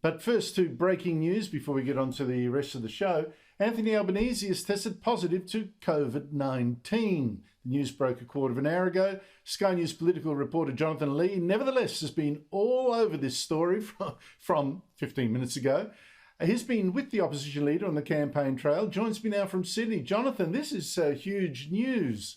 But first to breaking news before we get on to the rest of the show. Anthony Albanese has tested positive to COVID-19. The news broke a quarter of an hour ago. Sky News political reporter Jonathan Lea, nevertheless, has been all over this story from 15 minutes ago. He's been with the opposition leader on the campaign trail. Joins me now from Sydney. Jonathan, this is huge news.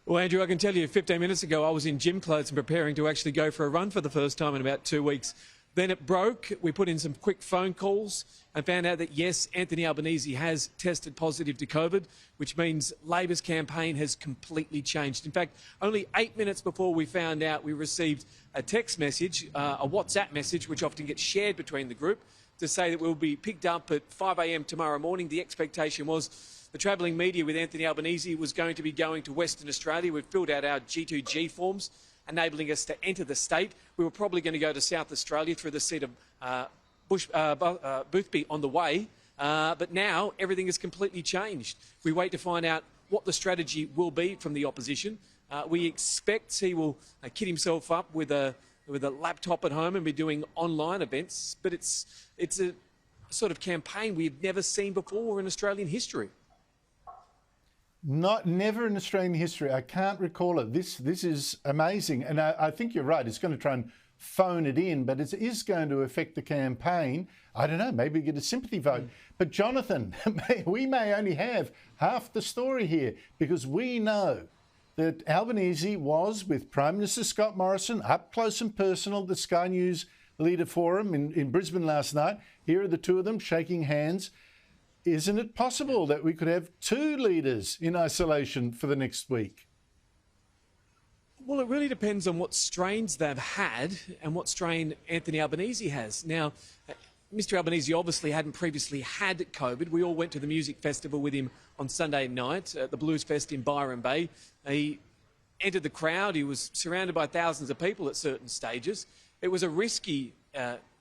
Well, Andrew, I can tell you 15 minutes ago I was in gym clothes and preparing to actually go for a run for the first time in about 2 weeks. Then it broke. We put in some quick phone calls and found out that, yes, Anthony Albanese has tested positive to COVID, which means Labor's campaign has completely changed. In fact, only 8 minutes before we found out, we received a text message, a WhatsApp message, which often gets shared between the group, to say that we'll be picked up at 5 a.m. tomorrow morning. The expectation was the travelling media with Anthony Albanese was going to be going to Western Australia. We've filled out our G2G forms, enabling us to enter the state. We were probably going to go to South Australia through the seat of Boothby on the way. But now everything has completely changed. We wait to find out what the strategy will be from the opposition. We expect he will kit himself up with a laptop at home and be doing online events. But it's a sort of campaign we've never seen before in Australian history. Never in Australian history. I can't recall it. This is amazing. And I think you're right. It's going to try and phone it in, but it is going to affect the campaign. I don't know, maybe get a sympathy vote. But Jonathan, we may only have half the story here, because we know that Albanese was with Prime Minister Scott Morrison up close and personal at the Sky News Leader Forum in Brisbane last night. Here are the two of them shaking hands. Isn't it possible that we could have two leaders in isolation for the next week? Well, it really depends on what strains they've had and what strain Anthony Albanese has. Now, Mr Albanese obviously hadn't previously had COVID. We all went to the music festival with him on Sunday night, the Blues Fest in Byron Bay. He entered the crowd. He was surrounded by thousands of people at certain stages. It was a risky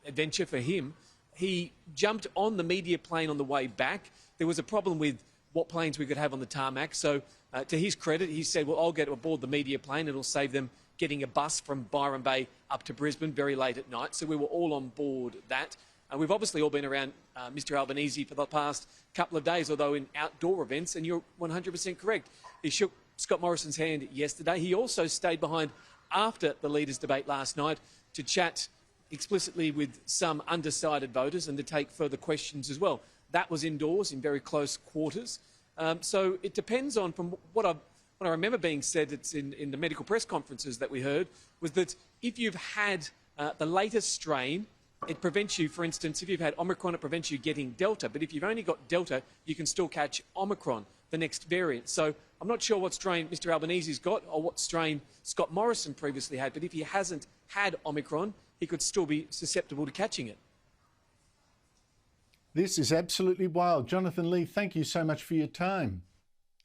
adventure for him. He jumped on the media plane on the way back. There was a problem with what planes we could have on the tarmac. So to his credit, he said, well, I'll get aboard the media plane. It'll save them getting a bus from Byron Bay up to Brisbane very late at night. So we were all on board that. We've obviously all been around Mr Albanese for the past couple of days, although in outdoor events, and you're 100% correct. He shook Scott Morrison's hand yesterday. He also stayed behind after the leaders' debate last night to chat explicitly with some undecided voters and to take further questions as well. That was indoors in very close quarters. So it depends on, from what I remember being said, it's in the medical press conferences that we heard, was that if you've had the latest strain, it prevents you, for instance, if you've had Omicron, it prevents you getting Delta. But if you've only got Delta, you can still catch Omicron, the next variant. So I'm not sure what strain Mr Albanese's got or what strain Scott Morrison previously had. But if he hasn't had Omicron, he could still be susceptible to catching it. This is absolutely wild. Jonathan Lea, thank you so much for your time.